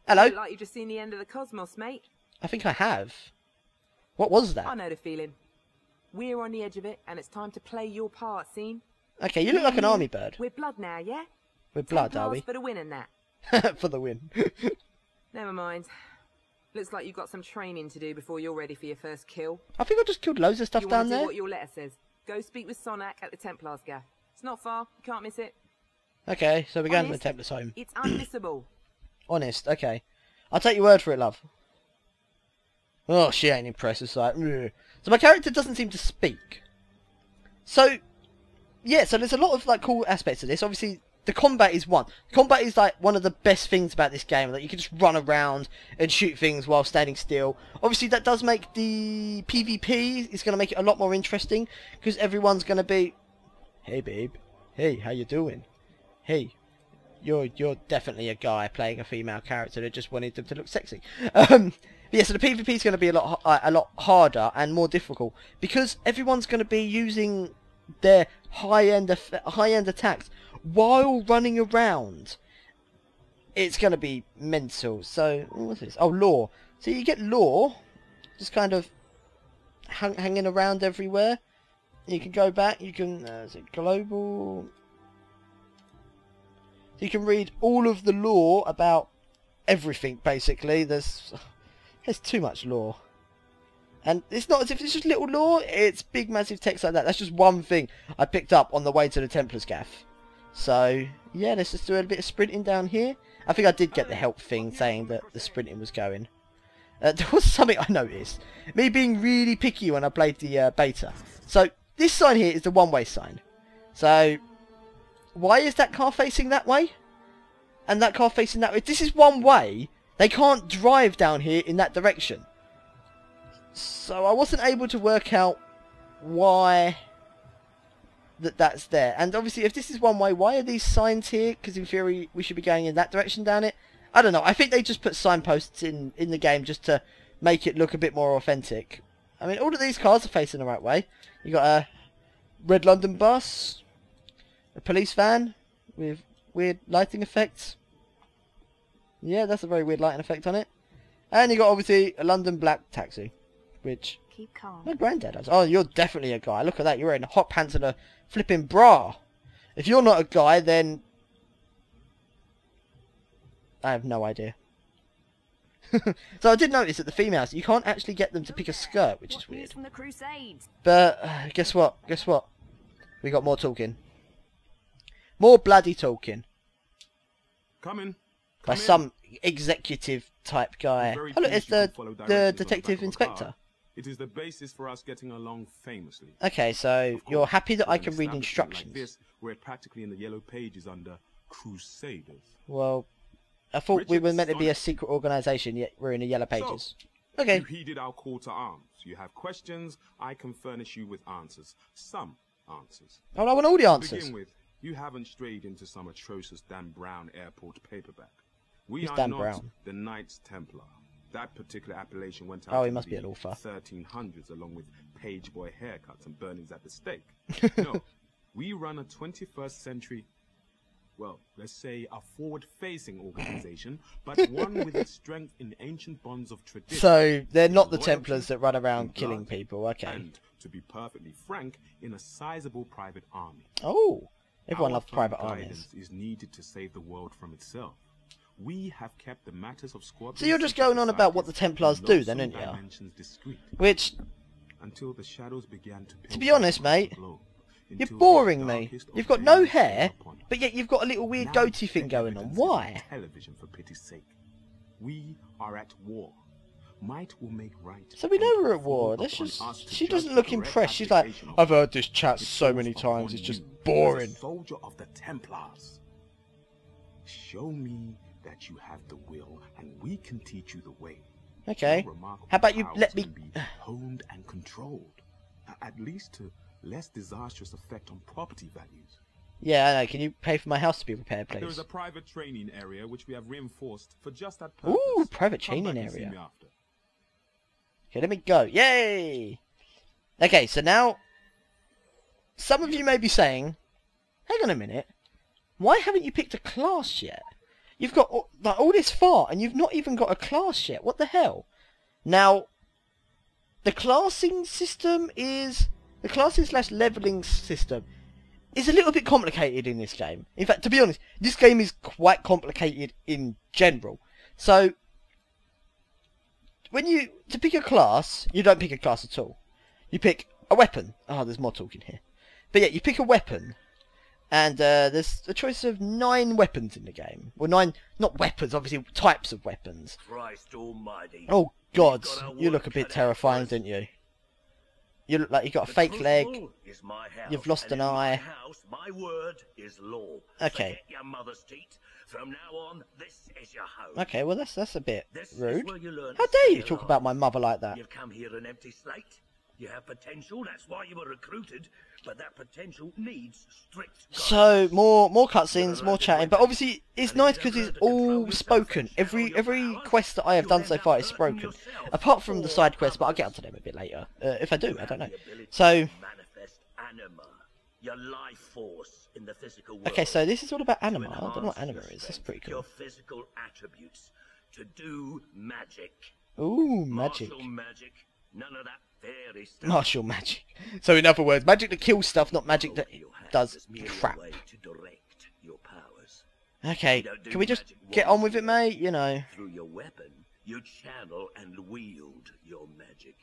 Hello. You look like you've just seen the end of the cosmos, mate. I think I have. What was that? I know the feeling. We're on the edge of it, and it's time to play your part, scene. Okay, you look like an army bird. We're blood now, yeah? We're blood, Templars are we? for the win and that. For the win. Never mind. Looks like you've got some training to do before you're ready for your first kill. I think I just killed loads of stuff You down want to do there. what your letter says. Go speak with Sonak at the Templars gaff. It's not far. You can't miss it. Okay, so we're going to the Honest, Templars' home. It's unmissable. Honest, okay. I'll take your word for it, love. Oh, she ain't impressed. It's like, ugh. So my character doesn't seem to speak. So, yeah, so there's a lot of like cool aspects of this. Obviously, the combat is one. Combat is like one of the best things about this game. That you can just run around and shoot things while standing still. Obviously, that does make the PvP is going to make it a lot more interesting because everyone's going to be, hey babe, hey, how you doing? Hey, you're definitely a guy playing a female character that just wanted them to look sexy. Yeah, so the PvP is going to be a lot harder and more difficult because everyone's going to be using their high-end attacks while running around. It's going to be mental. So what's this? Oh, lore. So you get lore, just kind of hanging around everywhere. You can go back. You can is it global? You can read all of the lore about everything. Basically, there's too much lore. And it's not as if it's just little lore, it's big massive text like that. That's just one thing I picked up on the way to the Templars gaff. So, yeah, let's just do a bit of sprinting down here. I think I did get the help thing saying that the sprinting was going. There was something I noticed. Me being really picky when I played the beta. So, this sign here is the one-way sign. So, why is that car facing that way? And that car facing that way? If this is one way, they can't drive down here in that direction. So I wasn't able to work out why that's there. And obviously if this is one way, why are these signs here? Because in theory we should be going in that direction down it. I don't know. I think they just put signposts in the game just to make it look a bit more authentic. I mean, all of these cars are facing the right way. You got a red London bus, a police van with weird lighting effects. Yeah, that's a very weird lighting effect on it. And you got obviously a London black taxi. Which Keep calm. my granddad does. Oh, you're definitely a guy. Look at that. You're wearing hot pants and a flipping bra. If you're not a guy, then I have no idea. So I did notice that the females, you can't actually get them to pick a skirt, which is weird. From the Crusades. But guess what? Guess what? We got more talking. More bloody talking. Come By in. some executive type guy. Oh look, it's the detective inspector. It is the basis for us getting along famously. Okay, so you're happy that I can read instructions. Like this, we're practically in the yellow pages under Crusaders. Well, I thought we Richard were meant to be a Sonic. secret organisation, yet we're in the yellow pages. Okay. You heeded our call to arms. You have questions, I can furnish you with answers. Some answers. Oh, I want all the To answers. begin with, you haven't strayed into some atrocious Dan Brown airport paperback. We Who's are Dan not Brown? the Knights Templar. That particular appellation went out Oh, he in must be the an author. 1300s along with page boy haircuts and burnings at the stake. No, we run a 21st century, well, let's say a forward-facing organization, but one with its strength in ancient bonds of tradition. So, they're not the loyalty, Templars that run around in killing blood, people, okay. And, to be perfectly frank, in a sizable private army. Oh, everyone Our loves private firm armies. guidance is needed to save the world from itself. We have kept the matters of Scorpion So you're just secret going on about what the societies Templars in do then, loathsome aren't you? dimensions discreet, Which, until the shadows began to be honest, mate, you're until the boring me. darkest of You've got no days came hair, upon us. but yet you've got a little weird Now goatee thing the going on. evidence is Why? Television, for pity's sake. We are at war. Might will make right. So we know and we're at war. fall That's upon just... us to She judge doesn't the look correct impressed. She's like, application of I've heard this chat it so falls many upon times, it's just you as a boring. soldier of the Templars. Show me that you have the will, and we can teach you the way. Okay. Your remarkable How about you powers let me... can be honed and controlled, at least to less disastrous effect on property values. Yeah, I know. Can you pay for my house to be repaired, There is please? a private training area which we have reinforced for just that purpose. Ooh, private Come back training and see area. me after. Okay, let me go. Yay! Okay, so now... Some of you may be saying, hang on a minute. Why haven't you picked a class yet? You've got like all this far, and you've not even got a class yet. What the hell? Now, the classing system is the classing/leveling system is a little bit complicated in this game. In fact, to be honest, this game is quite complicated in general. So, to pick a class, you don't pick a class at all. You pick a weapon. Oh, there's more talking here. But yeah, you pick a weapon. And there's a choice of 9 weapons in the game. Well, 9, not weapons, obviously types of weapons. Christ almighty. Oh God, you look a bit terrifying, don't you? You look like you got a fake leg. You've lost an eye. My word is law. Okay. Your mother's teeth. From now on, this is your home. Okay, well that's a bit rude. You How dare you talk about my mother like that? You've come here an empty slate. You have potential, that's why you were recruited, but that potential needs strict guidance. So, more cutscenes, more chatting, but obviously it's nice because it's all spoken. Every quest that I have done so far is spoken. Apart from the side quests, but I'll get onto them a bit later. If I do, I don't know. So, manifest anima, your life force in the physical world. Okay, so this is all about anima. I don't know what anima is, that's pretty cool. Your physical attributes to do magic. Ooh, magic. Martial magic, none of that fairy stuff. Martial magic. So in other words, magic that kills stuff, not magic that does crap. To direct your powers. Okay, can we just get on with it, mate? You know. Through your weapon, you channel and wield your magic.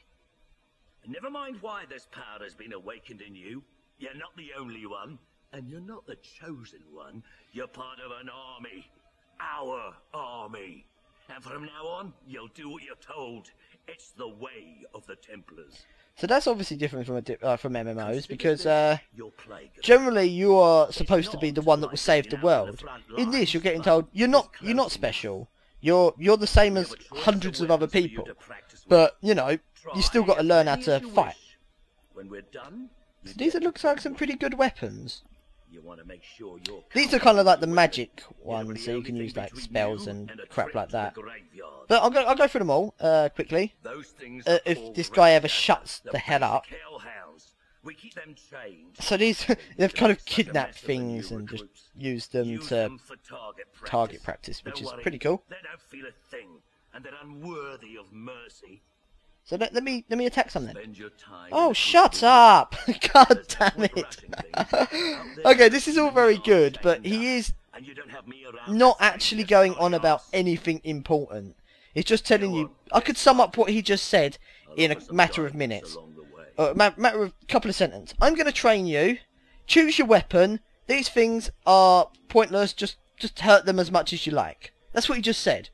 And never mind why this power has been awakened in you. You're not the only one, and you're not the chosen one. You're part of an army. Our army. And from now on, you'll do what you're told. It's the way of the Templars. So that's obviously different from MMOs because generally you are supposed to be the one that will save the world. In this, you're getting told you're not special. You're the same as hundreds of other people, but you know you still got to learn how to fight. When we're done, so these look like some pretty good weapons. you want to make sure you're These are kind of like the magic ones, so you can use like spells and crap like that. But I'll go through them all quickly. If this guy ever shuts the hell up. So these they've kind of kidnapped things and just used them to target practice, which is pretty cool. They don't feel a thing, and they're unworthy of mercy. So let me attack some then. Oh, shut up! God damn it! Okay, this is all very good, but he is not actually going on about anything important. He's just telling you. I could sum up what he just said in a matter of minutes. Matter of a couple of sentences. I'm going to train you. Choose your weapon. These things are pointless. Just hurt them as much as you like. That's what he just said.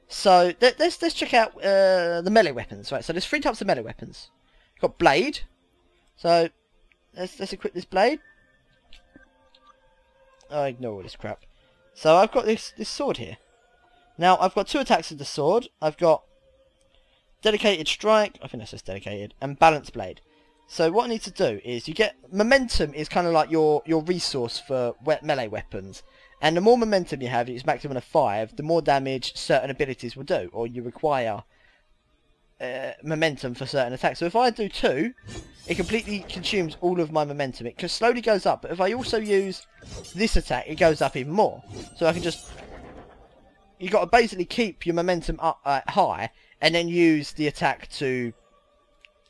So let's check out the melee weapons. Right. So there's 3 types of melee weapons. You've got blade. So let's equip this blade. I ignore all this crap. So I've got this sword here. Now I've got 2 attacks with the sword. I've got dedicated strike, I think that says dedicated, and balance blade. So what I need to do is you get momentum is kind of like your resource for melee weapons, and the more momentum you have, it's maximum of 5, the more damage certain abilities will do, or you require momentum for certain attacks. So if I do 2, it completely consumes all of my momentum. It slowly goes up, but if I also use this attack, it goes up even more. So I can just, you got to basically keep your momentum up high, and then use the attack to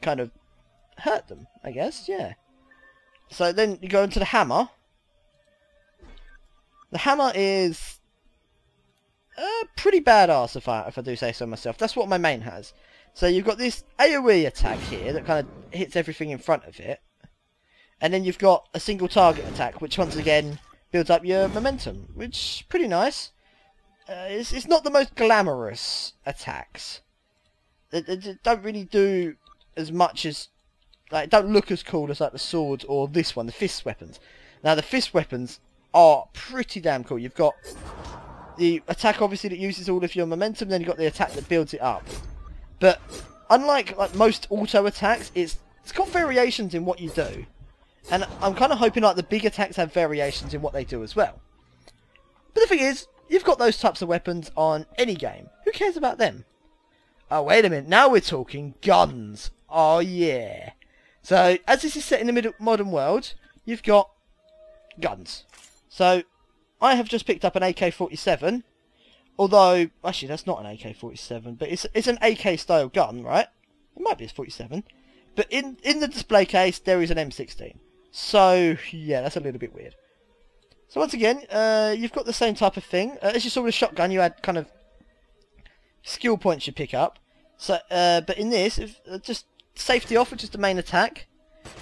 kind of hurt them, I guess, yeah. So then you go into the hammer. The hammer is pretty badass, if I do say so myself. That's what my main has. So you've got this AoE attack here that kind of hits everything in front of it. And then you've got a single target attack, which once again builds up your momentum, which is pretty nice. It's not the most glamorous attacks. They don't really do as much as, like, don't look as cool as like the swords or this one, the fist weapons. Now the fist weapons are pretty damn cool. You've got the attack obviously that uses all of your momentum, then you've got the attack that builds it up. But unlike like most auto attacks, it's got variations in what you do. And I'm kind of hoping like the big attacks have variations in what they do as well. But the thing is, you've got those types of weapons on any game. Who cares about them? Oh, wait a minute. Now we're talking guns. Oh, yeah. So, as this is set in the modern world, you've got guns. So, I have just picked up an AK-47. Although, actually, that's not an AK-47, but it's an AK-style gun, right? It might be a 47. But in the display case, there is an M16. So, yeah, that's a little bit weird. So once again, you've got the same type of thing. As you saw with the shotgun, you had kind of skill points you pick up. So, but in this, just safety off, which is the main attack.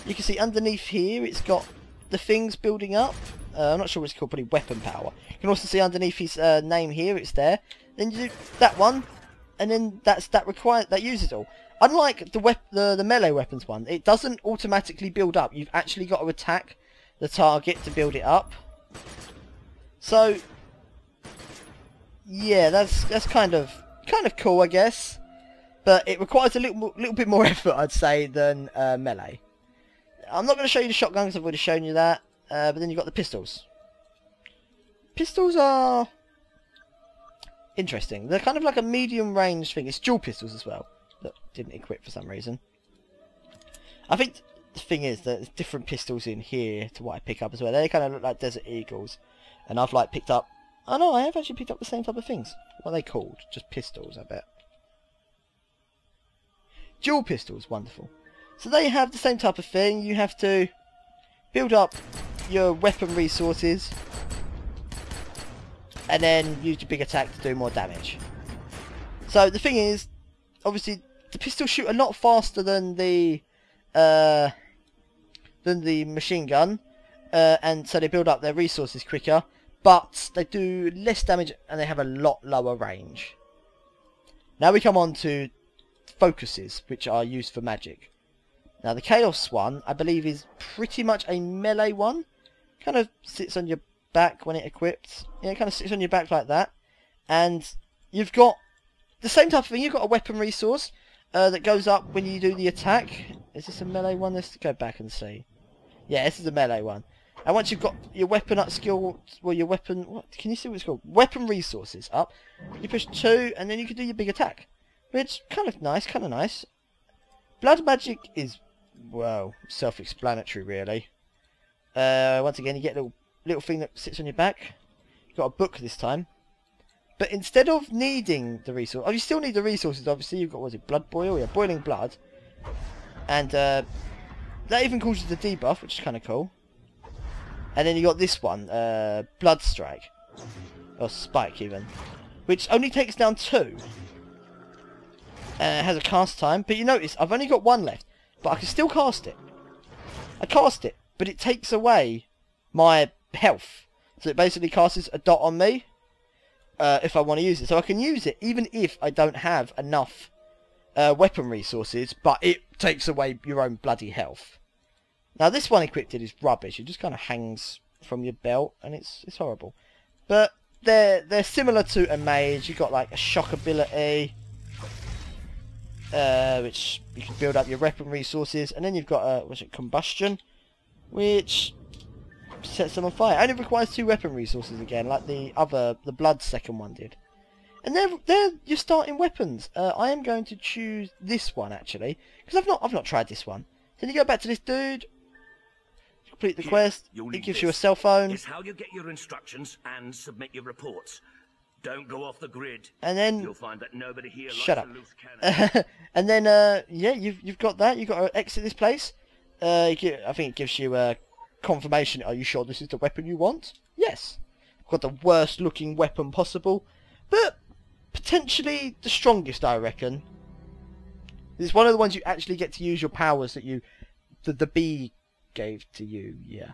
You can see underneath here, it's got the things building up. I'm not sure what it's called, probably weapon power. You can also see underneath his name here, it's there. Then you do that one, and then that uses it all. Unlike the melee weapons one, it doesn't automatically build up. You've actually got to attack the target to build it up. So yeah, that's kind of cool, I guess. But it requires a little bit more effort, I'd say, than melee. I'm not going to show you the shotgun because I've already shown you that. But then you've got the pistols. Pistols are interesting. They're kind of like a medium range thing. It's dual pistols as well. That didn't equip for some reason. I think the thing is that there's different pistols in here to what I pick up as well. They kind of look like Desert Eagles. And I've like picked up... Oh no, I have actually picked up the same type of things. What are they called? Just pistols, I bet. Dual pistols, wonderful. So they have the same type of thing. You have to build up your weapon resources and then use your big attack to do more damage. So the thing is, obviously the pistols shoot a lot faster than the machine gun, and so they build up their resources quicker, but they do less damage and they have a lot lower range. Now we come on to focuses, which are used for magic. Now the Chaos one, I believe, is pretty much a melee one. Kind of sits on your back when it equips. Yeah, it kind of sits on your back like that. And you've got the same type of thing. You've got a weapon resource that goes up when you do the attack. Is this a melee one? Let's go back and see. Yeah, this is a melee one. And once you've got your weapon up skill, well, your weapon... What? Can you see what it's called? Weapon resources up. You push 2 and then you can do your big attack. Which, kind of nice. Blood magic is, well, self-explanatory, really. Once again, you get a little thing that sits on your back. You've got a book this time. But instead of needing the resource... Oh, you still need the resources, obviously. You've got, what is it, blood boil? Yeah, boiling blood. And that even causes the debuff, which is kind of cool. And then you got this one, blood strike. Or spike, even. Which only takes down 2. It has a cast time, but you notice I've only got 1 left, but I can still cast it. I cast it, but it takes away my health. So it basically casts a dot on me if I want to use it. So I can use it even if I don't have enough weapon resources, but it takes away your own bloody health. Now this one equipped is rubbish. It just kind of hangs from your belt, and it's horrible. But they're similar to a mage. You've got like a shock ability, which you can build up your weapon resources, and then you've got combustion, which sets them on fire. It only requires 2 weapon resources again, like the blood second one did. And they're your starting weapons. I am going to choose this one actually, because I've not tried this one. Then you go back to this dude, complete the quest. It gives you a cell phone. It's how you get your instructions and submit your reports. Don't go off the grid. And then you'll find that nobody here shut likes up. a loose cannon. And then yeah, you've got that. You've got to exit this place. I think it gives you a confirmation. Are you sure this is the weapon you want? Yes. I've got the worst looking weapon possible, but potentially the strongest, I reckon. It's one of the ones you actually get to use your powers that the bee gave to you. Yeah.